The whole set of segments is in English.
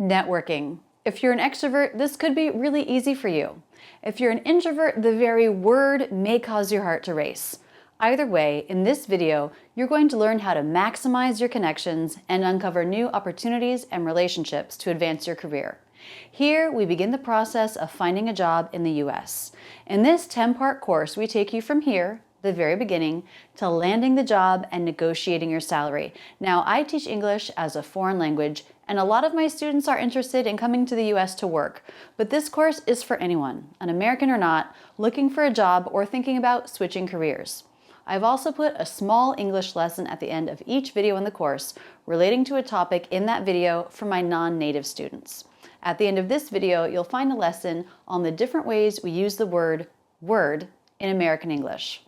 Networking. If you're an extrovert, this could be really easy for you. If you're an introvert, the very word may cause your heart to race. Either way, in this video, you're going to learn how to maximize your connections and uncover new opportunities and relationships to advance your career. Here, we begin the process of finding a job in the US. In this 10-part course, we take you from here, the very beginning, to landing the job and negotiating your salary. Now, I teach English as a foreign language, and a lot of my students are interested in coming to the US to work. But this course is for anyone, an American or not, looking for a job or thinking about switching careers. I've also put a small English lesson at the end of each video in the course relating to a topic in that video for my non-native students. At the end of this video, you'll find a lesson on the different ways we use the word in American English.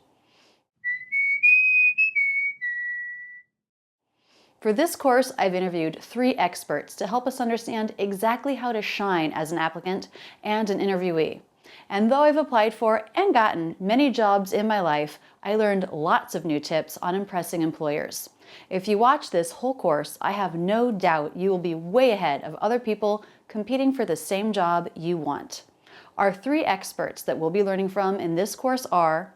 For this course, I've interviewed 3 experts to help us understand exactly how to shine as an applicant and an interviewee. And though I've applied for and gotten many jobs in my life, I learned lots of new tips on impressing employers. If you watch this whole course, I have no doubt you will be way ahead of other people competing for the same job you want. Our 3 experts that we'll be learning from in this course are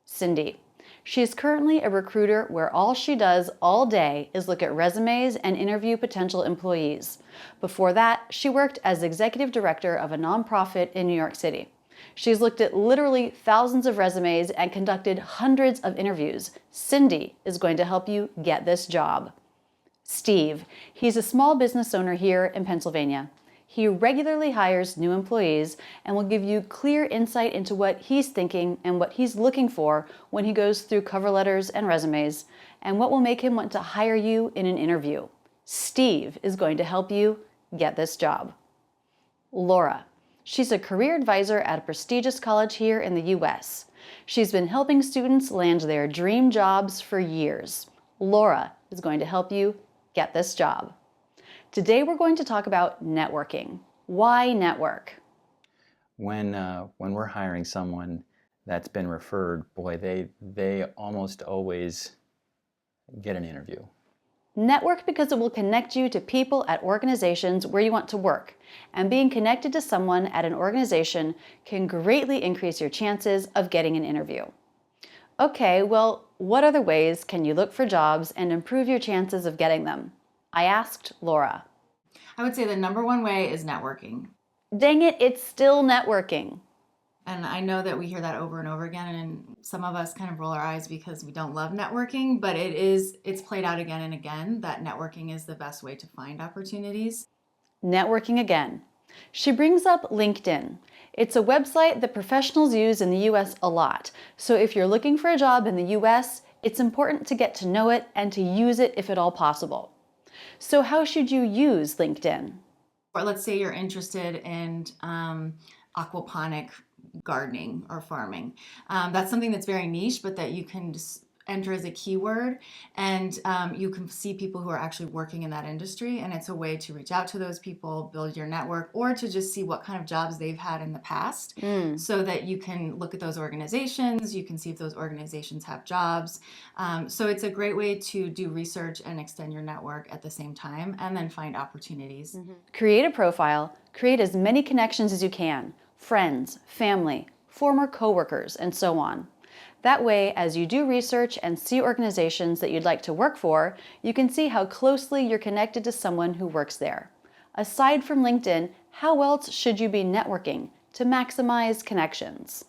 Cindy. She is currently a recruiter where all she does all day is look at resumes and interview potential employees. Before that, she worked as executive director of a nonprofit in New York City. She's looked at literally thousands of resumes and conducted hundreds of interviews. Cindy is going to help you get this job. Steve. He's a small business owner here in Pennsylvania. He regularly hires new employees and will give you clear insight into what he's thinking and what he's looking for when he goes through cover letters and resumes, and what will make him want to hire you in an interview. Steve is going to help you get this job. Laura. She's a career advisor at a prestigious college here in the US. She's been helping students land their dream jobs for years. Laura is going to help you get this job. Today we're going to talk about networking. Why network? When we're hiring someone that's been referred, boy, they almost always get an interview. Network because it will connect you to people at organizations where you want to work. And being connected to someone at an organization can greatly increase your chances of getting an interview. Okay, well, what other ways can you look for jobs and improve your chances of getting them? I asked Laura. I would say the number one way is networking. Dang it, it's still networking. And I know that we hear that over and over again, and some of us kind of roll our eyes because we don't love networking, but it's played out again and again that networking is the best way to find opportunities. Networking again. She brings up LinkedIn. It's a website that professionals use in the US a lot. So if you're looking for a job in the US, it's important to get to know it and to use it if at all possible. So how should you use LinkedIn? Or let's say you're interested in aquaponic gardening or farming. That's something that's very niche, but that you can just enter as a keyword, and you can see people who are actually working in that industry, and it's a way to reach out to those people, build your network, or to just see what kind of jobs they've had in the past, so that you can look at those organizations, you can see if those organizations have jobs. So it's a great way to do research and extend your network at the same time, and then find opportunities. Create a profile, create as many connections as you can, friends, family, former coworkers, and so on. That way, as you do research and see organizations that you'd like to work for, you can see how closely you're connected to someone who works there. Aside from LinkedIn, how else should you be networking to maximize connections?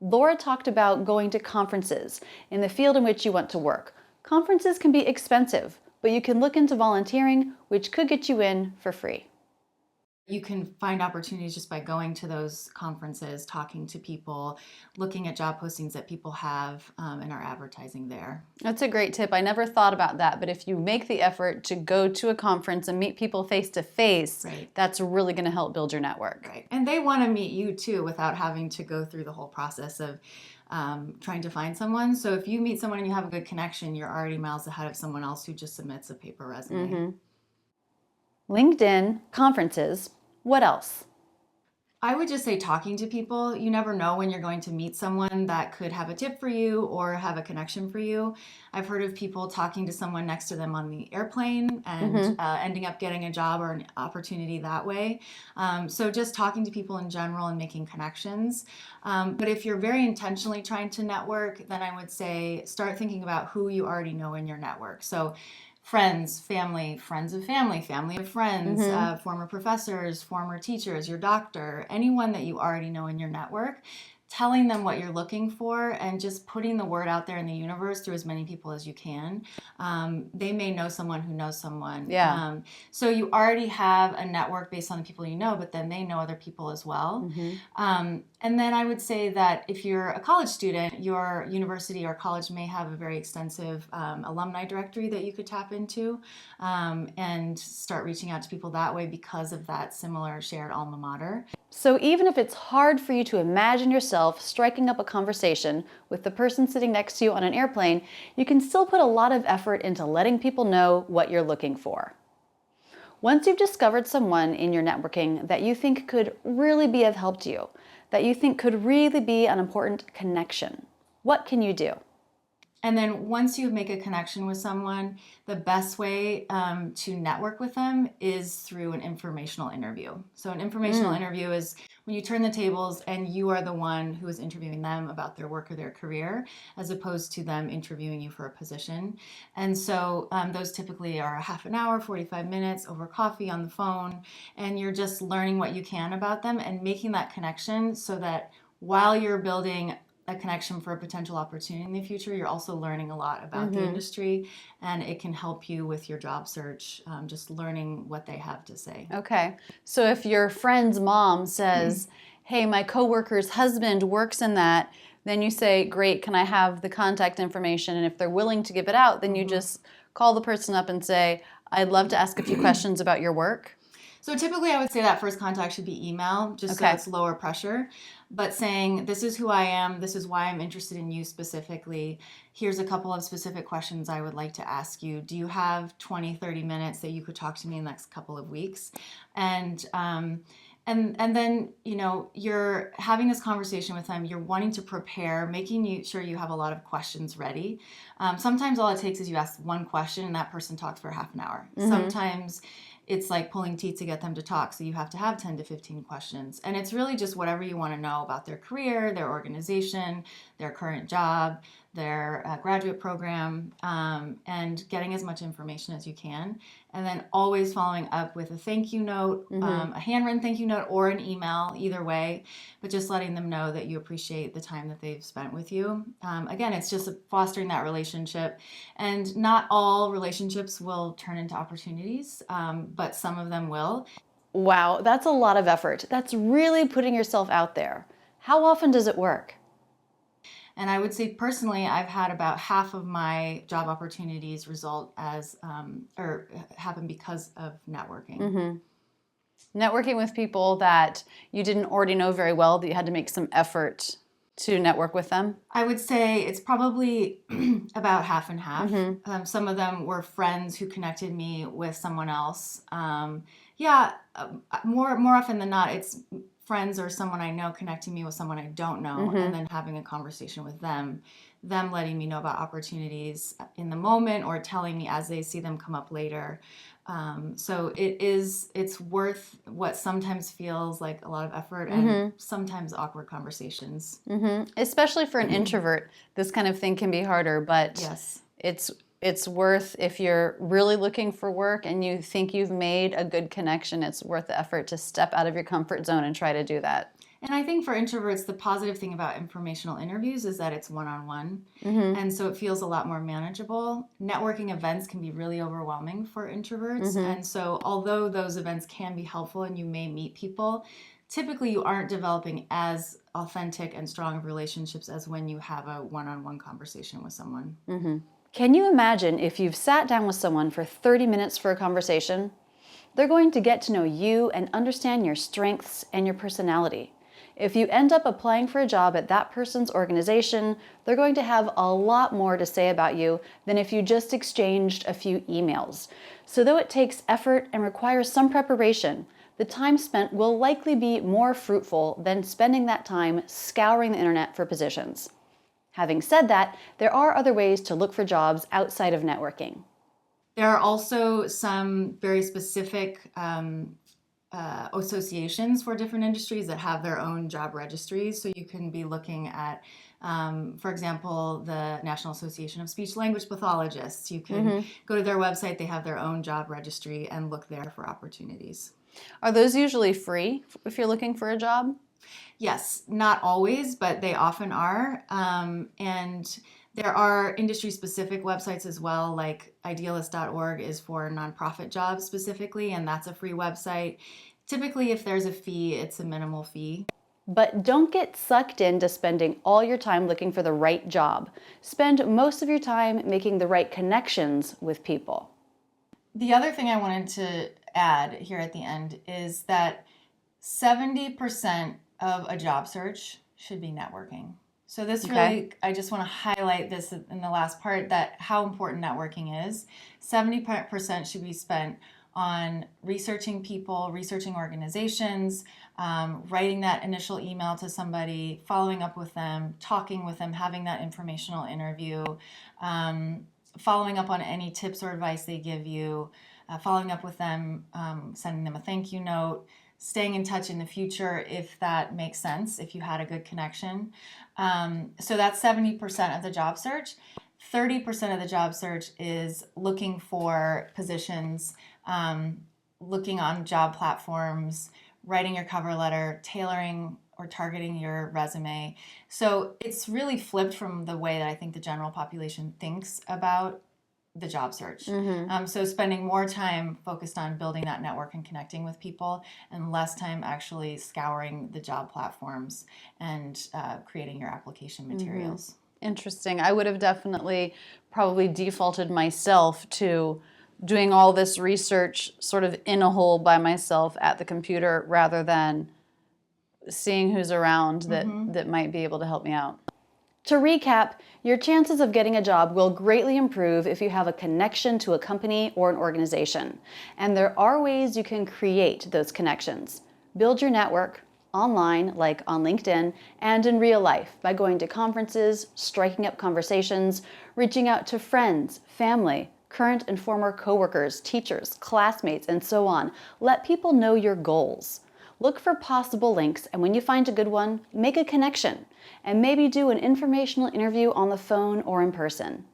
Laura talked about going to conferences in the field in which you want to work. Conferences can be expensive, but you can look into volunteering, which could get you in for free. You can find opportunities just by going to those conferences, talking to people, looking at job postings that people have and are advertising there. That's a great tip. I never thought about that, but if you make the effort to go to a conference and meet people face to face, that's really going to help build your network. Right. And they want to meet you too without having to go through the whole process of trying to find someone. So if you meet someone and you have a good connection, you're already miles ahead of someone else who just submits a paper resume. LinkedIn, conferences. What else? I would just say talking to people. You never know when you're going to meet someone that could have a tip for you or have a connection for you. I've heard of people talking to someone next to them on the airplane and ending up getting a job or an opportunity that way. So just talking to people in general and making connections. But if you're very intentionally trying to network, then I would say start thinking about who you already know in your network. So friends, family, friends of family, family of friends, former professors, former teachers, your doctor, anyone that you already know in your network, telling them what you're looking for and just putting the word out there in the universe through as many people as you can. They may know someone who knows someone. Yeah. So you already have a network based on the people you know, but then they know other people as well. And then I would say that if you're a college student, your university or college may have a very extensive alumni directory that you could tap into and start reaching out to people that way because of that similar shared alma mater. So even if it's hard for you to imagine yourself striking up a conversation with the person sitting next to you on an airplane, you can still put a lot of effort into letting people know what you're looking for. Once you've discovered someone in your networking that you think could really be of help to you, that you think could really be an important connection, what can you do? And then once you make a connection with someone, the best way to network with them is through an informational interview. So an informational interview is when you turn the tables and you are the one who is interviewing them about their work or their career, as opposed to them interviewing you for a position. And so those typically are a half an hour, 45 minutes over coffee on the phone, and you're just learning what you can about them and making that connection so that while you're building a connection for a potential opportunity in the future, you're also learning a lot about the industry, and it can help you with your job search, just learning what they have to say. Okay. So if your friend's mom says, hey, my coworker's husband works in that, then you say, great, can I have the contact information? And if they're willing to give it out, then you just call the person up and say, I'd love to ask a few questions about your work. So typically I would say that first contact should be email, just so it's lower pressure. But saying, this is who I am, this is why I'm interested in you specifically. Here's a couple of specific questions I would like to ask you. Do you have 20, 30 minutes that you could talk to me in the next couple of weeks? And then, you know, you're having this conversation with them, you're wanting to prepare, making sure you have a lot of questions ready. Sometimes all it takes is you ask one question and that person talks for half an hour. Sometimes it's like pulling teeth to get them to talk, so you have to have 10 to 15 questions. And it's really just whatever you want to know about their career, their organization, their current job, their graduate program, and getting as much information as you can. And then always following up with a thank you note, a handwritten thank you note, or an email, either way, but just letting them know that you appreciate the time that they've spent with you. Again, it's just fostering that relationship. And not all relationships will turn into opportunities, but some of them will. Wow, that's a lot of effort. That's really putting yourself out there. How often does it work? And I would say personally, I've had about half of my job opportunities result as, or happen because of networking. Networking with people that you didn't already know very well, that you had to make some effort to network with them? I would say it's probably about half and half. Some of them were friends who connected me with someone else. More often than not, it's friends or someone I know connecting me with someone I don't know, and then having a conversation with them letting me know about opportunities in the moment or telling me as they see them come up later. So it's worth what sometimes feels like a lot of effort and sometimes awkward conversations. Especially for an introvert, this kind of thing can be harder, but Yes. it's worth, if you're really looking for work and you think you've made a good connection, it's worth the effort to step out of your comfort zone and try to do that. And I think for introverts, the positive thing about informational interviews is that it's one-on-one. And so it feels a lot more manageable. Networking events can be really overwhelming for introverts. And so although those events can be helpful and you may meet people, typically you aren't developing as authentic and strong of relationships as when you have a one-on-one conversation with someone. Can you imagine if you've sat down with someone for 30 minutes for a conversation? They're going to get to know you and understand your strengths and your personality. If you end up applying for a job at that person's organization, they're going to have a lot more to say about you than if you just exchanged a few emails. So though it takes effort and requires some preparation, the time spent will likely be more fruitful than spending that time scouring the internet for positions. Having said that, there are other ways to look for jobs outside of networking. There are also some very specific associations for different industries that have their own job registries. So you can be looking at, for example, the National Association of Speech Language Pathologists. You can go to their website, they have their own job registry, and look there for opportunities. Are those usually free if you're looking for a job? Yes, not always, but they often are. And there are industry-specific websites as well, like idealist.org is for nonprofit jobs specifically, and that's a free website. Typically, if there's a fee, it's a minimal fee. But don't get sucked into spending all your time looking for the right job. Spend most of your time making the right connections with people. The other thing I wanted to add here at the end is that 70% of a job search should be networking. So this really, I just want to highlight this in the last part, that how important networking is. 70% should be spent on researching people, researching organizations, writing that initial email to somebody, following up with them, talking with them, having that informational interview, following up on any tips or advice they give you, following up with them, sending them a thank you note, staying in touch in the future if that makes sense, if you had a good connection. So that's 70% of the job search. 30% of the job search is looking for positions, looking on job platforms, writing your cover letter, tailoring or targeting your resume. So it's really flipped from the way that I think the general population thinks about the job search. So spending more time focused on building that network and connecting with people, and less time actually scouring the job platforms and creating your application materials. Interesting. I would have definitely probably defaulted myself to doing all this research sort of in a hole by myself at the computer rather than seeing who's around that might be able to help me out. To recap, your chances of getting a job will greatly improve if you have a connection to a company or an organization. And there are ways you can create those connections. Build your network online, like on LinkedIn, and in real life by going to conferences, striking up conversations, reaching out to friends, family, current and former coworkers, teachers, classmates, and so on. Let people know your goals. Look for possible links, and when you find a good one, make a connection, and maybe do an informational interview on the phone or in person.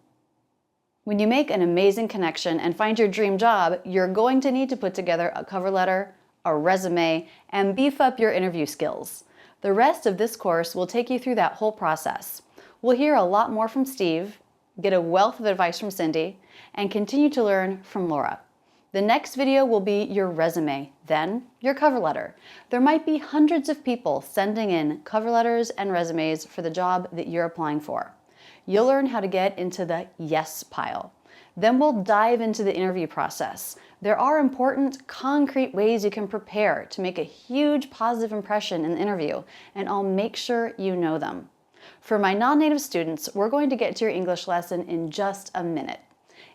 When you make an amazing connection and find your dream job, you're going to need to put together a cover letter, a resume, and beef up your interview skills. The rest of this course will take you through that whole process. We'll hear a lot more from Steve, get a wealth of advice from Cindy, and continue to learn from Laura. The next video will be your resume, then your cover letter. There might be hundreds of people sending in cover letters and resumes for the job that you're applying for. You'll learn how to get into the yes pile. Then we'll dive into the interview process. There are important, concrete ways you can prepare to make a huge positive impression in the interview, and I'll make sure you know them. For my non-native students, we're going to get to your English lesson in just a minute.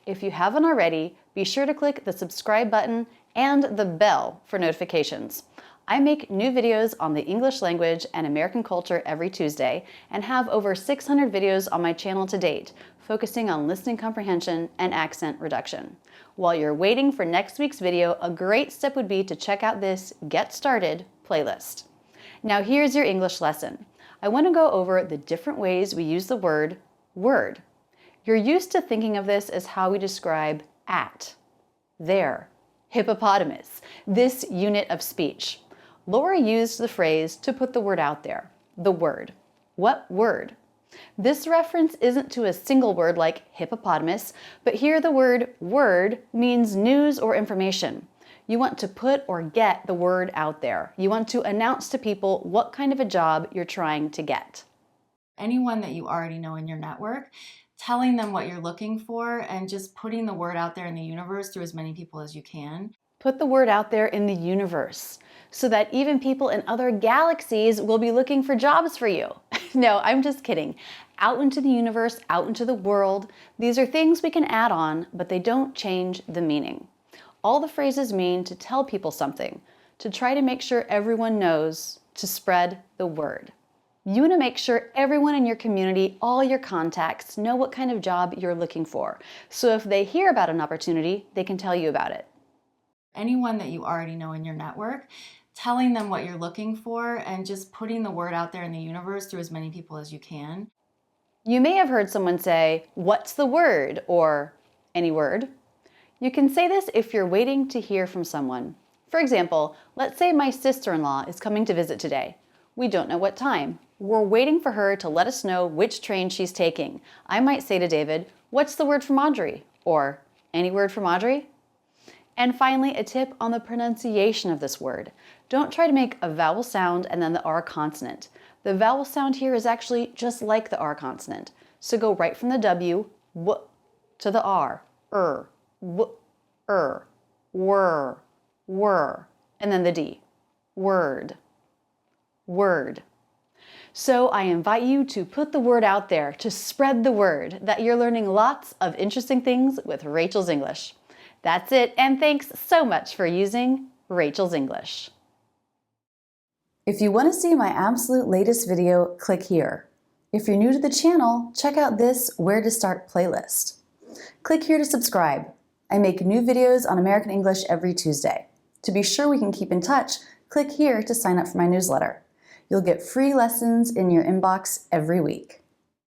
If you haven't already, be sure to click the subscribe button and the bell for notifications. I make new videos on the English language and American culture every Tuesday and have over 600 videos on my channel to date, focusing on listening comprehension and accent reduction. While you're waiting for next week's video, a great step would be to check out this Get Started playlist. Now here's your English lesson. I want to go over the different ways we use the word word. You're used to thinking of this as how we describe at, there, hippopotamus, this unit of speech. Laura used the phrase to put the word out there, the word. What word? This reference isn't to a single word like hippopotamus, but here the word means news or information. You want to put or get the word out there. You want to announce to people what kind of a job you're trying to get. Anyone that you already know in your network, telling them what you're looking for and just putting the word out there in the universe to as many people as you can. Put the word out there in the universe so that even people in other galaxies will be looking for jobs for you. No, I'm just kidding. Out into the universe, out into the world. These are things we can add on, but they don't change the meaning. All the phrases mean to tell people something, to try to make sure everyone knows to spread the word. You want to make sure everyone in your community, all your contacts, know what kind of job you're looking for. So if they hear about an opportunity, they can tell you about it. Anyone that you already know in your network, telling them what you're looking for and just putting the word out there in the universe through as many people as you can. You may have heard someone say, "What's the word?" or "Any word?" You can say this if you're waiting to hear from someone. For example, let's say my sister-in-law is coming to visit today. We don't know what time. We're waiting for her to let us know which train she's taking. I might say to David, "What's the word from Audrey?" or "Any word from Audrey?" And finally, a tip on the pronunciation of this word. Don't try to make a vowel sound and then the R consonant. The vowel sound here is actually just like the R consonant. So go right from the W, w, to the R, w, whir, and then the D, word, word. So I invite you to put the word out there, to spread the word that you're learning lots of interesting things with Rachel's English. That's it, and thanks so much for using Rachel's English. If you want to see my absolute latest video, click here. If you're new to the channel, check out this Where to Start playlist. Click here to subscribe. I make new videos on American English every Tuesday. To be sure we can keep in touch, click here to sign up for my newsletter. You'll get free lessons in your inbox every week.